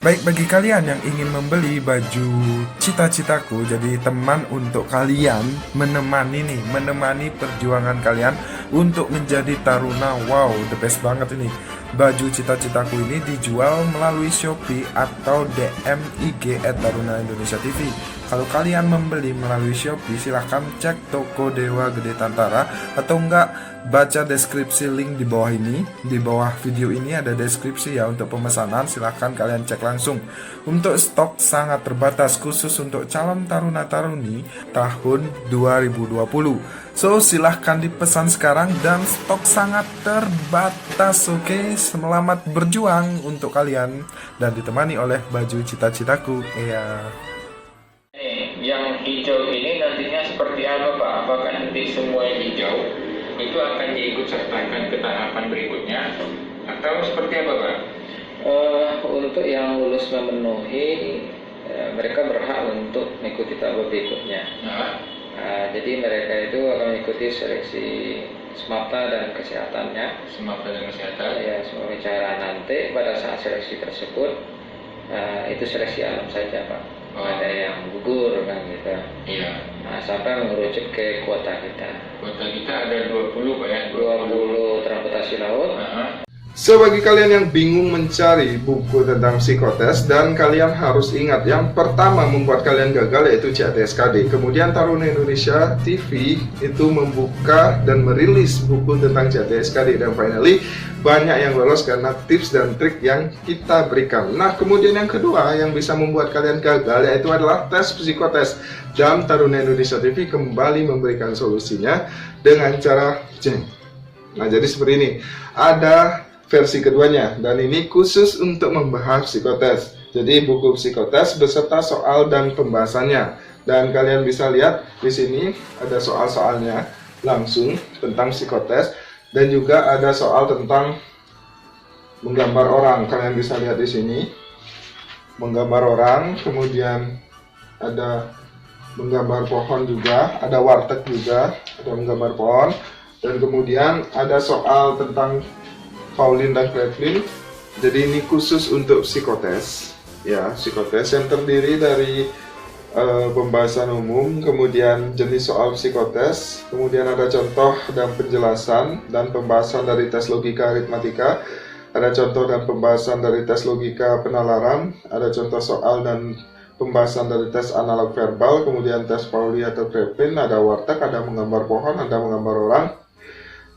Baik, bagi kalian yang ingin membeli baju cita-citaku, jadi teman untuk kalian menemani perjuangan kalian untuk menjadi taruna. Wow, the best banget ini. Baju cita-citaku ini dijual melalui Shopee atau DM IG @taruna_indonesia_tv. Kalau kalian membeli melalui Shopee, silahkan cek toko Dewa Gede Tantara, atau enggak baca deskripsi link di bawah ini. Di bawah video ini ada deskripsi ya untuk pemesanan, silahkan kalian cek langsung. Untuk stok sangat terbatas khusus untuk calon taruna-taruni tahun 2020. So silahkan dipesan sekarang dan stok sangat terbatas. Oke, selamat berjuang untuk kalian dan ditemani oleh baju cita-citaku. Iya. Yang hijau ini nantinya seperti apa Pak? Apakah nanti semua yang hijau itu akan diikut sertakan ke tahapan berikutnya atau seperti apa Pak? Untuk yang lulus memenuhi, mereka berhak untuk mengikuti tahap berikutnya. Jadi mereka itu akan mengikuti seleksi SMAPTA dan kesehatannya. SMAPTA dan kesehatan. Ya, semua bicara nanti pada saat seleksi tersebut, itu seleksi alam saja Pak. Ada yang gugur kan gitu. Iya. Nah, sampai mengerucut ke kuota kita. Kuota kita ada 20 Pak ya? 20 transportasi laut. So, bagi kalian yang bingung mencari buku tentang psikotes, dan kalian harus ingat, yang pertama membuat kalian gagal yaitu CATSKD. Kemudian Taruna Indonesia TV itu membuka dan merilis buku tentang CATSKD, dan finally banyak yang lolos karena tips dan trik yang kita berikan. Nah, kemudian yang kedua yang bisa membuat kalian gagal yaitu adalah tes psikotes. Dan Taruna Indonesia TV kembali memberikan solusinya dengan cara jeng. Nah, jadi seperti ini. Ada versi keduanya, dan ini khusus untuk membahas psikotes. Jadi buku psikotes beserta soal dan pembahasannya. Dan kalian bisa lihat di sini ada soal-soalnya langsung tentang psikotes, dan juga ada soal tentang menggambar orang. Kalian bisa lihat di sini menggambar orang, kemudian ada menggambar pohon juga, ada warteg juga, ada menggambar pohon, dan kemudian ada soal tentang Pauline dan Cleveland. Jadi ini khusus untuk psikotes, ya, psikotes yang terdiri dari pembahasan umum, kemudian jenis soal psikotes, kemudian ada contoh dan penjelasan dan pembahasan dari tes logika aritmatika, ada contoh dan pembahasan dari tes logika penalaran, ada contoh soal dan pembahasan dari tes analog verbal, kemudian tes Pauli atau Cleveland, ada warteg, ada menggambar pohon, ada menggambar orang.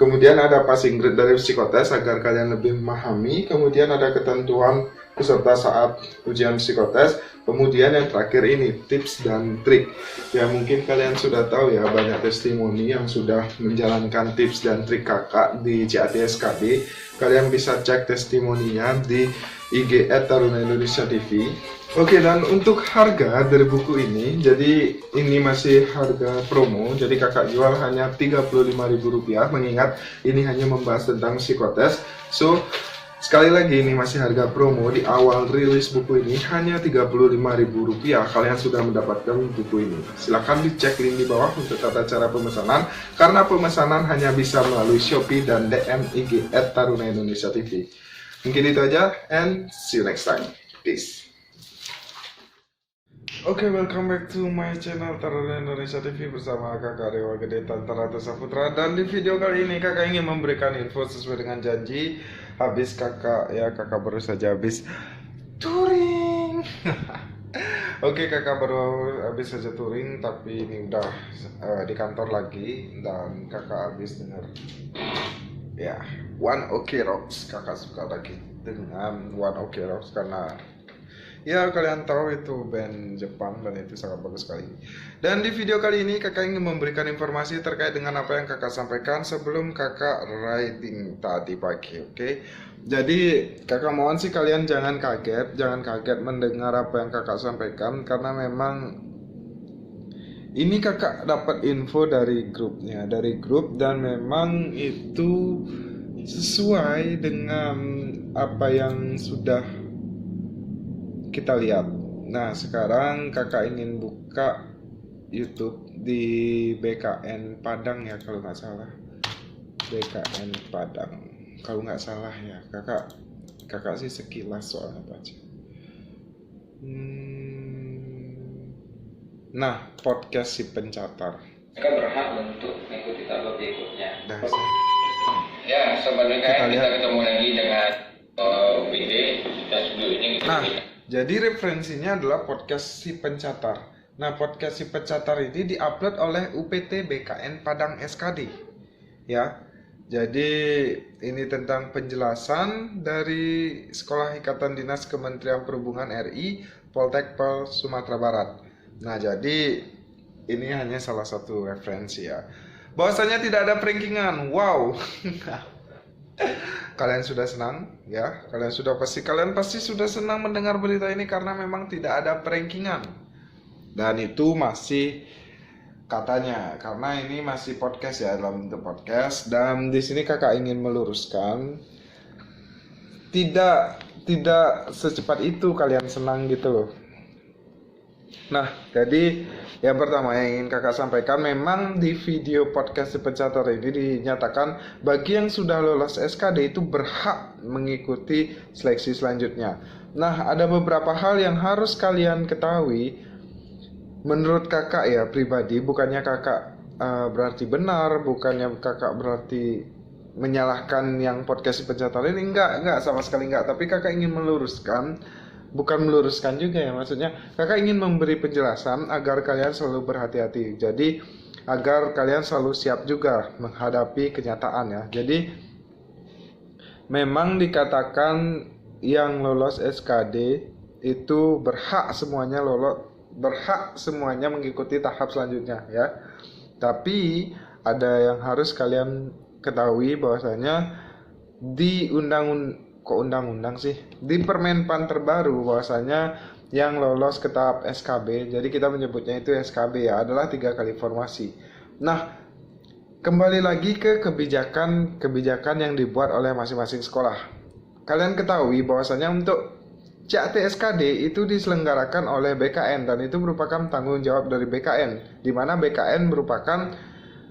Kemudian ada passing grade dari psikotes agar kalian lebih memahami. Kemudian ada ketentuan peserta saat ujian psikotes. Kemudian yang terakhir ini tips dan trik. Ya, mungkin kalian sudah tahu ya, banyak testimoni yang sudah menjalankan tips dan trik kakak di CATSKD. Kalian bisa cek testimoninya di IG @taruna_indonesia_tv. Oke, dan untuk harga dari buku ini, jadi ini masih harga promo, jadi kakak jual hanya Rp35.000, mengingat ini hanya membahas tentang psikotes. So, sekali lagi ini masih harga promo, di awal rilis buku ini hanya Rp35.000, kalian sudah mendapatkan buku ini. Silahkan dicek link di bawah untuk tata cara pemesanan, karena pemesanan hanya bisa melalui Shopee dan DM IG @taruna_indonesia_tv. Mungkin itu aja, and see you next time. Peace. Oke, welcome back to my channel Taruna Indonesia TV bersama kakak Dewa Gede Tantara Saputra. Dan di video kali ini kakak ingin memberikan info sesuai dengan janji. Kakak baru saja habis touring. Oke, kakak baru habis saja touring, tapi ini udah di kantor lagi, dan kakak habis dengar ya One Ok Rocks. Kakak suka lagi dengan One Ok Rocks karena ya kalian tahu itu band Jepang dan itu sangat bagus sekali. Dan di video kali ini kakak ingin memberikan informasi terkait dengan apa yang kakak sampaikan sebelum kakak riding tadi pagi. Oke, jadi kakak mohon sih kalian jangan kaget mendengar apa yang kakak sampaikan, karena memang ini kakak dapat info dari grup, dan memang itu sesuai dengan apa yang sudah kita lihat. Nah, sekarang kakak ingin buka YouTube di BKN Padang ya, kalau nggak salah. BKN Padang, kalau nggak salah ya. Kakak sih sekilas soalnya baca. Nah, podcast si pencatat. Mereka berhak untuk mengikuti tahap berikutnya. Ya, sebenarnya Kita kita lihat. ketemu lagi dengan UPT dan sebelum ini Nah, jadi referensinya adalah podcast si pencatat. Nah, podcast si pencatat ini diupload oleh UPT BKN Padang SKD. Ya. Jadi ini tentang penjelasan dari Sekolah Ikatan Dinas Kementerian Perhubungan RI Poltek Sumatera Barat. Nah, jadi ini hanya salah satu referensi ya. Bahwasanya tidak ada prankingan. Wow. Kalian sudah senang ya? Kalian pasti sudah senang mendengar berita ini karena memang tidak ada prankingan. Dan itu masih katanya, karena ini masih podcast ya, dalam bentuk podcast. Dan di sini kakak ingin meluruskan, tidak secepat itu kalian senang gitu loh. Nah, jadi yang pertama yang ingin kakak sampaikan, memang di video podcast pencatat ini dinyatakan bagi yang sudah lolos SKD itu berhak mengikuti seleksi selanjutnya. Nah, ada beberapa hal yang harus kalian ketahui. Menurut kakak ya pribadi, bukannya kakak berarti benar, bukannya kakak berarti menyalahkan yang podcast pencatat ini, enggak sama sekali enggak. Tapi kakak ingin meluruskan, bukan meluruskan juga ya, maksudnya kakak ingin memberi penjelasan agar kalian selalu berhati-hati. Jadi agar kalian selalu siap juga menghadapi kenyataan ya. Jadi memang dikatakan yang lolos SKD itu berhak semuanya mengikuti tahap selanjutnya ya. Tapi ada yang harus kalian ketahui bahwasanya di di Permenpan terbaru bahwasanya yang lolos ke tahap SKB, jadi kita menyebutnya itu SKB ya, adalah 3 kali formasi. Nah, kembali lagi ke kebijakan yang dibuat oleh masing-masing sekolah. Kalian ketahui bahwasanya untuk CAT SKD itu diselenggarakan oleh BKN dan itu merupakan tanggung jawab dari BKN, di mana BKN merupakan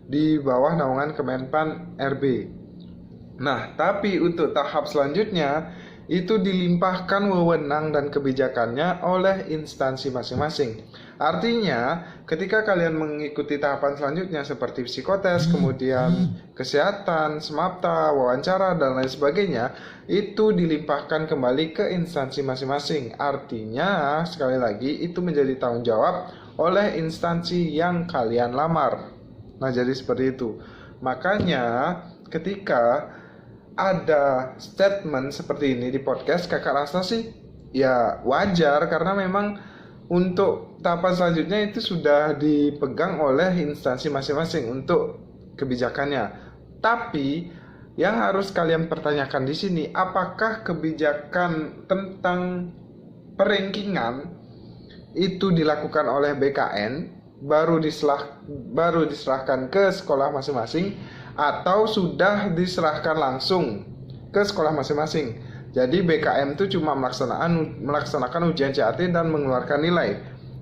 di bawah naungan Kemenpan RB. Nah, tapi untuk tahap selanjutnya itu dilimpahkan wewenang dan kebijakannya oleh instansi masing-masing. Artinya, ketika kalian mengikuti tahapan selanjutnya seperti psikotes, kemudian kesehatan, semapta, wawancara, dan lain sebagainya, itu dilimpahkan kembali ke instansi masing-masing. Artinya, sekali lagi, itu menjadi tanggung jawab oleh instansi yang kalian lamar. Nah, jadi seperti itu. Makanya, ketika ada statement seperti ini di podcast, kakak rasa sih ya wajar, karena memang untuk tahapan selanjutnya itu sudah dipegang oleh instansi masing-masing untuk kebijakannya. Tapi yang harus kalian pertanyakan di sini, apakah kebijakan tentang perankingan itu dilakukan oleh BKN baru diserahkan ke sekolah masing-masing, atau sudah diserahkan langsung ke sekolah masing-masing. Jadi BKM itu cuma melaksanakan ujian CAT dan mengeluarkan nilai.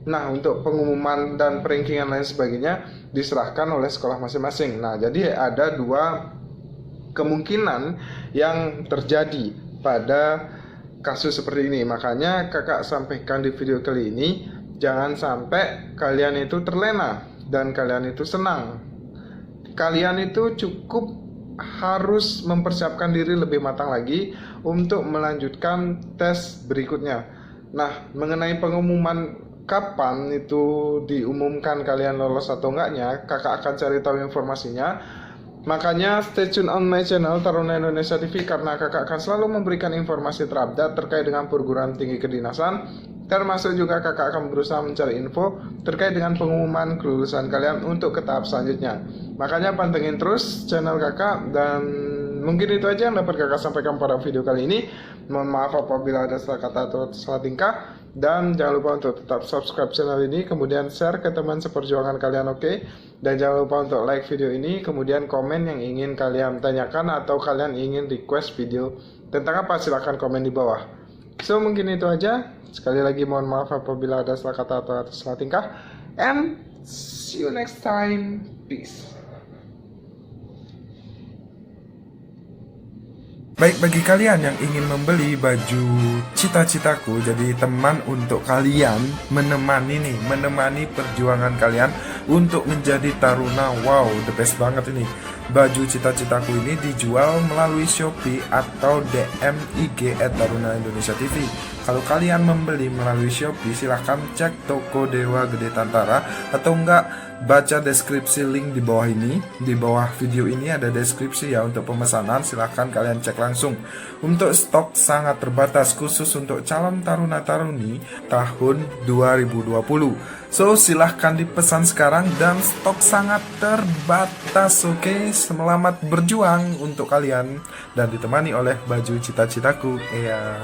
Nah, untuk pengumuman dan perankingan lain sebagainya diserahkan oleh sekolah masing-masing. Nah, jadi ada 2 kemungkinan yang terjadi pada kasus seperti ini. Makanya kakak sampaikan di video kali ini, jangan sampai kalian itu terlena dan kalian itu senang. Kalian itu cukup harus mempersiapkan diri lebih matang lagi untuk melanjutkan tes berikutnya. Nah, mengenai pengumuman kapan itu diumumkan kalian lolos atau enggaknya, kakak akan cari tahu informasinya. Makanya stay tune on my channel Taruna Indonesia TV, karena kakak akan selalu memberikan informasi terupdate terkait dengan perguruan tinggi kedinasan. Termasuk juga kakak akan berusaha mencari info terkait dengan pengumuman kelulusan kalian untuk ke tahap selanjutnya. Makanya pantengin terus channel kakak, dan mungkin itu aja yang dapat kakak sampaikan pada video kali ini. Mohon maaf apabila ada salah kata atau salah tingkah, dan jangan lupa untuk tetap subscribe channel ini, kemudian share ke teman seperjuangan kalian, oke? Dan jangan lupa untuk like video ini, kemudian komen yang ingin kalian tanyakan atau kalian ingin request video tentang apa, silahkan komen di bawah. So, mungkin itu aja. Sekali lagi mohon maaf apabila ada salah kata atau salah tingkah, and see you next time. Peace. Baik, bagi kalian yang ingin membeli baju cita-citaku, jadi teman untuk kalian menemani perjuangan kalian untuk menjadi taruna. Wow, the best banget ini. Baju cita-citaku ini dijual melalui Shopee atau DM IG @taruna_indonesia_tv. Kalau kalian membeli melalui Shopee, silahkan cek toko Dewa Gede Tantara, atau enggak baca deskripsi link di bawah ini. Di bawah video ini ada deskripsi ya untuk pemesanan, silahkan kalian cek langsung. Untuk stok sangat terbatas khusus untuk calon taruna-taruni tahun 2020. So silahkan dipesan sekarang dan stok sangat terbatas. Oke, selamat berjuang untuk kalian dan ditemani oleh baju cita-citaku. Iya.